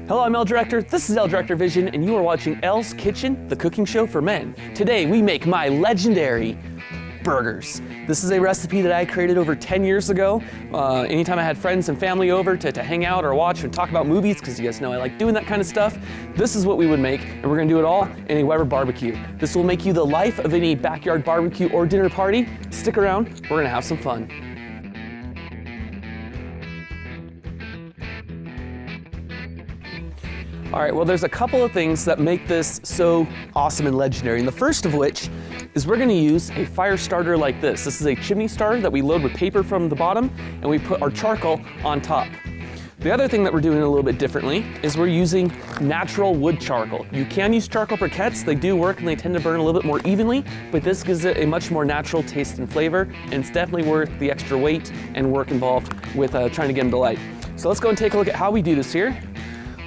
Hello, I'm Elle Director. This is Elle Director Vision, and you are watching Elle's Kitchen, the cooking show for men. Today, we make my legendary burgers. This is a recipe that I created over 10 years ago. Anytime I had friends and family over to hang out or watch and talk about movies, because you guys know I like doing that kind of stuff, this is what we would make, and we're gonna do it all in a Weber barbecue. This will make you the life of any backyard barbecue or dinner party. Stick around, we're gonna have some fun. All right, well, there's a couple of things that make this so awesome and legendary, and the first of which is we're gonna use a fire starter like this. This is a chimney starter that we load with paper from the bottom, and we put our charcoal on top. The other thing that we're doing a little bit differently is we're using natural wood charcoal. You can use charcoal briquettes, they do work and they tend to burn a little bit more evenly, but this gives it a much more natural taste and flavor, and it's definitely worth the extra weight and work involved with trying to get them to light. So let's go and take a look at how we do this here.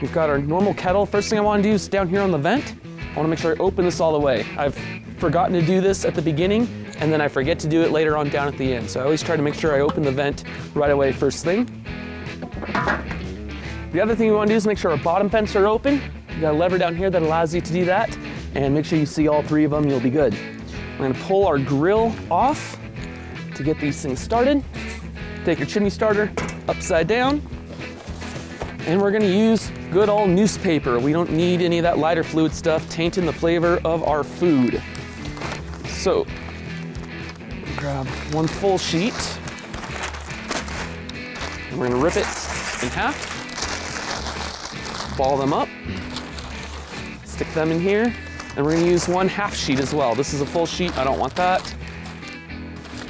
We've got our normal kettle. First thing I want to do is down here on the vent, I want to make sure I open this all the way. I've forgotten to do this at the beginning, and then I forget to do it later on down at the end. So I always try to make sure I open the vent right away first thing. The other thing we want to do is make sure our bottom vents are open. You got a lever down here that allows you to do that, and make sure you see all three of them, you'll be good. We're going to pull our grill off to get these things started. Take your chimney starter upside down, and we're going to use good old newspaper. We don't need any of that lighter fluid stuff tainting the flavor of our food. So, grab one full sheet, and we're gonna rip it in half, ball them up, stick them in here, and we're gonna use one half sheet as well. This is a full sheet, I don't want that.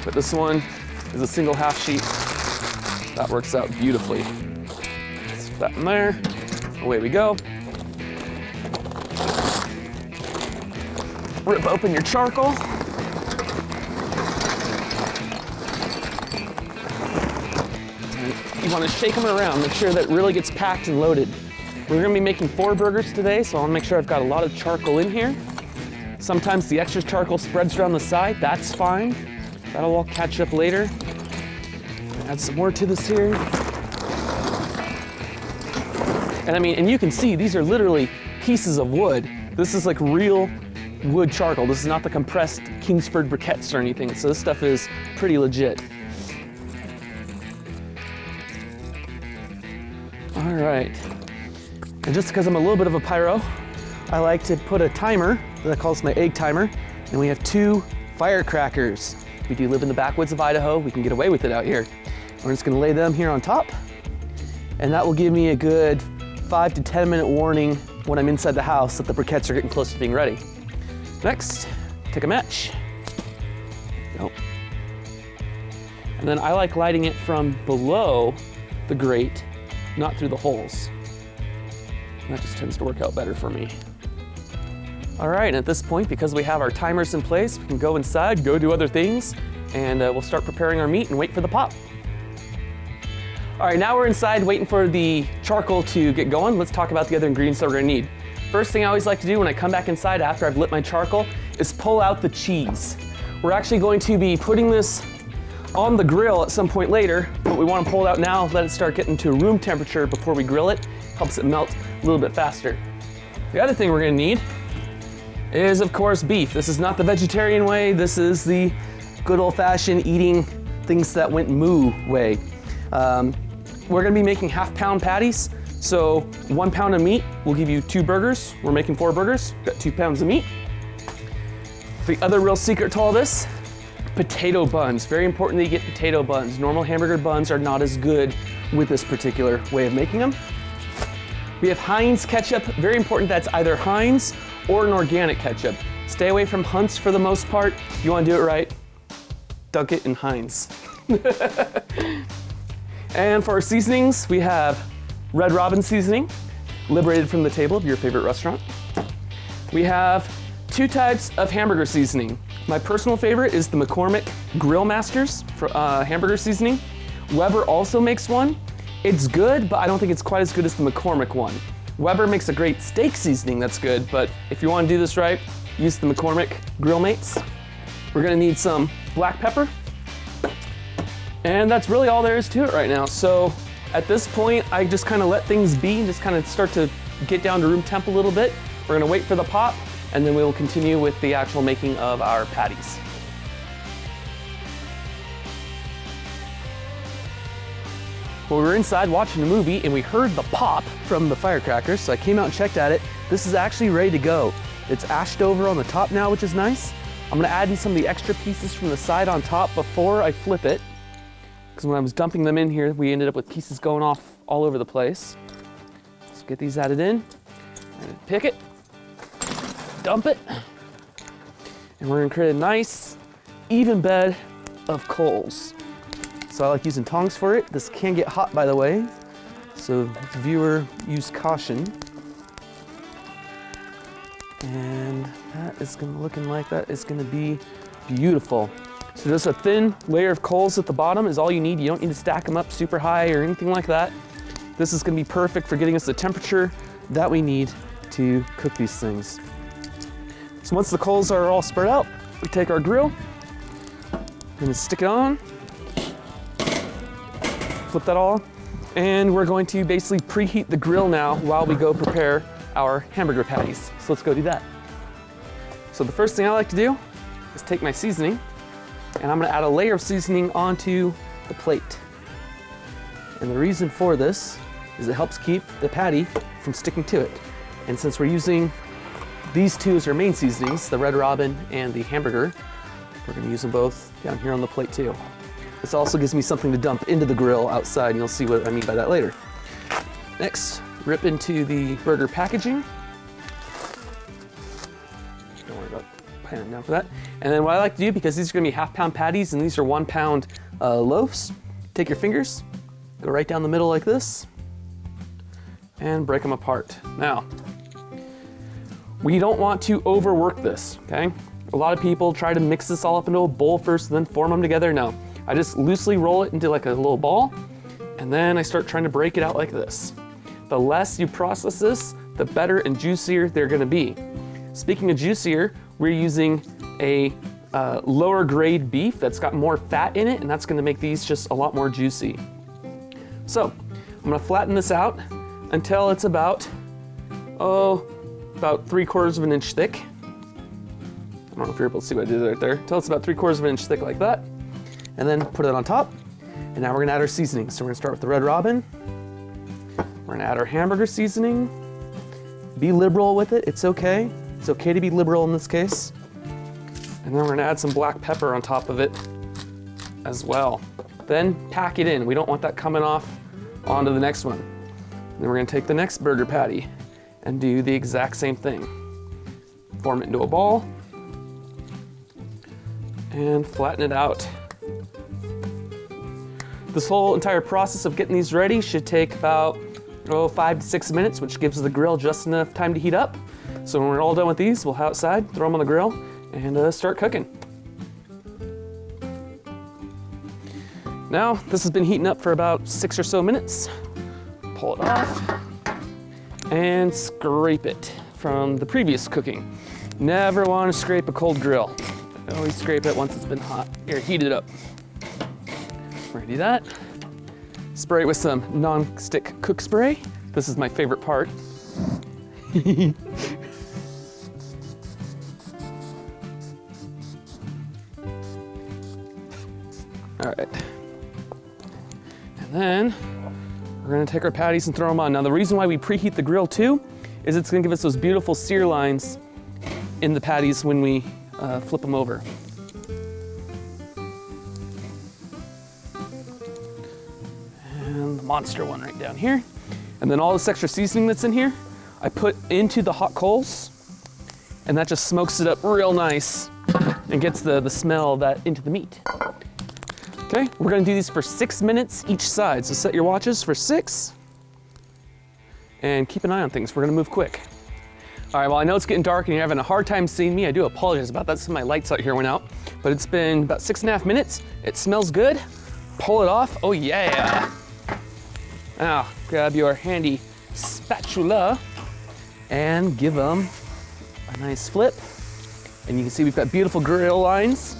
But this one is a single half sheet. That works out beautifully. Stick that in there. Away we go. Rip open your charcoal. And you want to shake them around, make sure that it really gets packed and loaded. We're going to be making 4 burgers today, so I want to make sure I've got a lot of charcoal in here. Sometimes the extra charcoal spreads around the side, that's fine. That'll all catch up later. Add some more to this here. And I mean, and you can see these are literally pieces of wood. This is like real wood charcoal. This is not the compressed Kingsford briquettes or anything. So this stuff is pretty legit. All right. And just because I'm a little bit of a pyro, I like to put a timer that I call my egg timer. And we have 2 firecrackers. We do live in the backwoods of Idaho. We can get away with it out here. We're just gonna lay them here on top. And that will give me a good 5 to 10 minute warning when I'm inside the house that the briquettes are getting close to being ready. Next, take a match. Nope. And then I like lighting it from below the grate, not through the holes. And that just tends to work out better for me. All right, and at this point, because we have our timers in place, we can go inside, go do other things, and we'll start preparing our meat and wait for the pop. All right, now we're inside waiting for the charcoal to get going. Let's talk about the other ingredients that we're gonna need. First thing I always like to do when I come back inside after I've lit my charcoal is pull out the cheese. We're actually going to be putting this on the grill at some point later, but we wanna pull it out now, let it start getting to room temperature before we grill it. Helps it melt a little bit faster. The other thing we're gonna need is, of course, beef. This is not the vegetarian way, this is the good old-fashioned eating things that went moo way. We're gonna be making half-pound patties. So 1 pound of meat will give you 2 burgers. We're making 4 burgers, got 2 pounds of meat. The other real secret to all this, potato buns. Very important that you get potato buns. Normal hamburger buns are not as good with this particular way of making them. We have Heinz ketchup. Very important that's either Heinz or an organic ketchup. Stay away from Hunt's for the most part. If you wanna do it right, dunk it in Heinz. And for our seasonings, we have Red Robin seasoning, liberated from the table of your favorite restaurant. We have 2 types of hamburger seasoning. My personal favorite is the McCormick Grill Masters for hamburger seasoning. Weber also makes one. It's good, but I don't think it's quite as good as the McCormick one. Weber makes a great steak seasoning that's good, but if you want to do this right, use the McCormick Grill Mates. We're gonna need some black pepper. And that's really all there is to it right now. So At this point, I just kind of let things be and just kind of start to get down to room temp a little bit. We're gonna wait for the pop, and then we will continue with the actual making of our patties. Well, we were inside watching a movie and we heard the pop from the firecrackers, so I came out and checked at it. This is actually ready to go. It's ashed over on the top now, which is nice. I'm gonna add in some of the extra pieces from the side on top before I flip it, because when I was dumping them in here, we ended up with pieces going off all over the place. Let's get these added in. I'm gonna pick it, dump it, and we're gonna create a nice, even bed of coals. So I like using tongs for it. This can get hot, by the way, so viewer, use caution. And that is gonna looking like that is gonna be beautiful. So just a thin layer of coals at the bottom is all you need. You don't need to stack them up super high or anything like that. This is gonna be perfect for getting us the temperature that we need to cook these things. So once the coals are all spread out, we take our grill, and stick it on, flip that all, and we're going to basically preheat the grill now while we go prepare our hamburger patties. So let's go do that. So the first thing I like to do is take my seasoning, and I'm gonna add a layer of seasoning onto the plate. And the reason for this is it helps keep the patty from sticking to it. And since we're using these two as our main seasonings, the Red Robin and the hamburger, we're gonna use them both down here on the plate too. This also gives me something to dump into the grill outside, and you'll see what I mean by that later. Next, rip into the burger packaging. Don't worry about panning down for that. And then what I like to do, because these are gonna be half-pound patties and these are 1 pound loaves, take your fingers, go right down the middle like this, and break them apart. Now, we don't want to overwork this, okay? A lot of people try to mix this all up into a bowl first and then form them together. No, I just loosely roll it into like a little ball, and then I start trying to break it out like this. The less you process this, the better and juicier they're gonna be. Speaking of juicier, we're using a lower grade beef that's got more fat in it, and that's gonna make these just a lot more juicy. So, I'm gonna flatten this out until it's about 3/4 of an inch thick. I don't know if you're able to see what I did right there. Until it's about 3/4 of an inch thick like that. And then put it on top. And now we're gonna add our seasonings. So we're gonna start with the Red Robin. We're gonna add our hamburger seasoning. Be liberal with it, it's okay. It's okay to be liberal in this case. And then we're gonna add some black pepper on top of it as well. Then pack it in. We don't want that coming off onto the next one. Then we're gonna take the next burger patty and do the exact same thing. Form it into a ball and flatten it out. This whole entire process of getting these ready should take about 5 to 6 minutes, which gives the grill just enough time to heat up. So when we're all done with these, we'll head outside, throw them on the grill, and start cooking. Now, this has been heating up for about 6 or so minutes. Pull it off and scrape it from the previous cooking. Never want to scrape a cold grill. Always scrape it once it's been hot, or heated up. We're gonna do that. Spray it with some non-stick cook spray. This is my favorite part. All right. And then we're gonna take our patties and throw them on. Now the reason why we preheat the grill too is it's gonna give us those beautiful sear lines in the patties when we flip them over. And the monster one right down here. And then all this extra seasoning that's in here, I put into the hot coals, and that just smokes it up real nice and gets the smell of that into the meat. Okay, we're gonna do these for 6 minutes each side. So set your watches for 6 and keep an eye on things. We're gonna move quick. All right, well, I know it's getting dark and you're having a hard time seeing me. I do apologize about that. Some of my lights out here went out, but it's been about 6.5 minutes. It smells good. Pull it off. Oh yeah. Now, grab your handy spatula and give them a nice flip. And you can see we've got beautiful grill lines.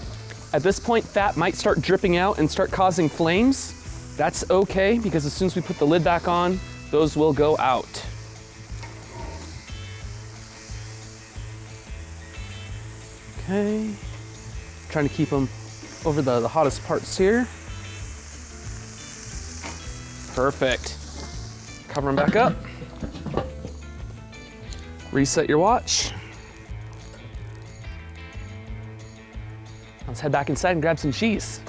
At this point, fat might start dripping out and start causing flames. That's okay, because as soon as we put the lid back on, those will go out. Okay, trying to keep them over the hottest parts here. Perfect. Cover them back up. Reset your watch. Let's head back inside and grab some cheese.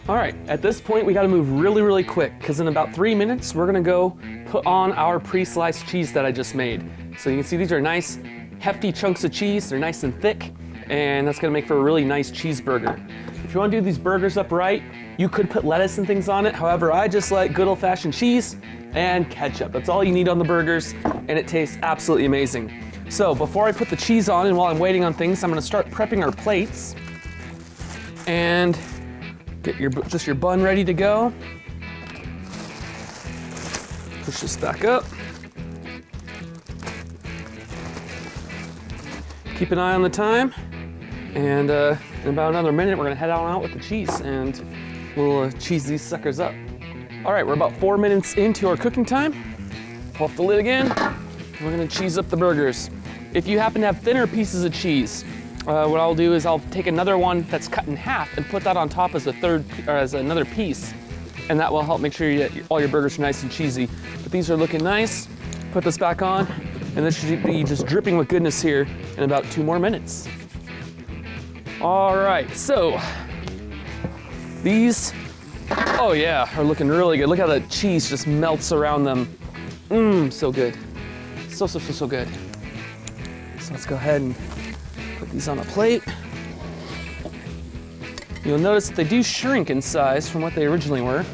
All right, at this point, we gotta move really, really quick, because in about 3 minutes, we're gonna go put on our pre-sliced cheese that I just made. So you can see these are nice, hefty chunks of cheese. They're nice and thick, and that's gonna make for a really nice cheeseburger. If you wanna do these burgers up right, you could put lettuce and things on it. However, I just like good old-fashioned cheese and ketchup. That's all you need on the burgers, and it tastes absolutely amazing. So before I put the cheese on, and while I'm waiting on things, I'm gonna start prepping our plates. And get just your bun ready to go. Push this back up. Keep an eye on the time. And in about another minute, we're gonna head on out with the cheese, and we'll cheese these suckers up. All right, we're about 4 minutes into our cooking time. Pull off the lid again. We're gonna cheese up the burgers. If you happen to have thinner pieces of cheese, what I'll do is I'll take another one that's cut in half and put that on top as as another piece, and that will help make sure all your burgers are nice and cheesy. But these are looking nice. Put this back on, and this should be just dripping with goodness here in about 2 more minutes. All right, so these, oh yeah, are looking really good. Look how the cheese just melts around them. Mmm, so good. So good. So let's go ahead and put these on a plate. You'll notice that they do shrink in size from what they originally were.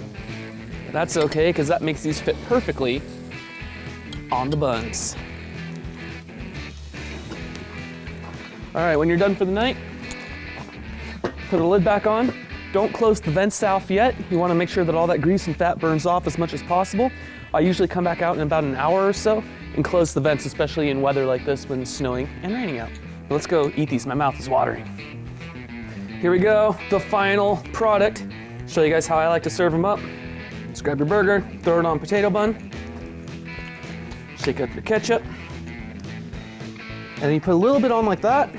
But that's okay, because that makes these fit perfectly on the buns. All right, when you're done for the night, put the lid back on. Don't close the vents off yet. You want to make sure that all that grease and fat burns off as much as possible. I usually come back out in about an hour or so and close the vents, especially in weather like this when it's snowing and raining out. Let's go eat these. My mouth is watering. Here we go, the final product. Show you guys how I like to serve them up. Just grab your burger, throw it on a potato bun, shake up your ketchup, and then you put a little bit on like that.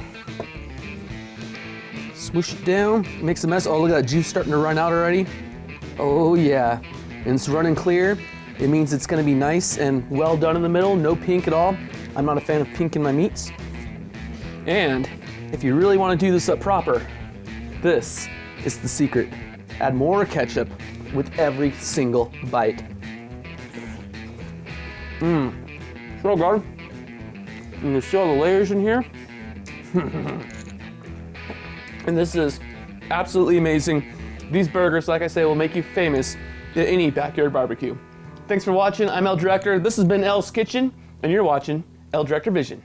Swoosh it down, makes a mess. Oh, look at that juice starting to run out already. Oh yeah, and it's running clear. It means it's gonna be nice and well done in the middle, no pink at all. I'm not a fan of pink in my meats. And if you really want to do this up proper, this is the secret. Add more ketchup with every single bite. Mmm, so good. And you see all the layers in here? And this is absolutely amazing. These burgers, like I say, will make you famous at any backyard barbecue. Thanks for watching. I'm El Director. This has been El's Kitchen, and you're watching El Director Vision.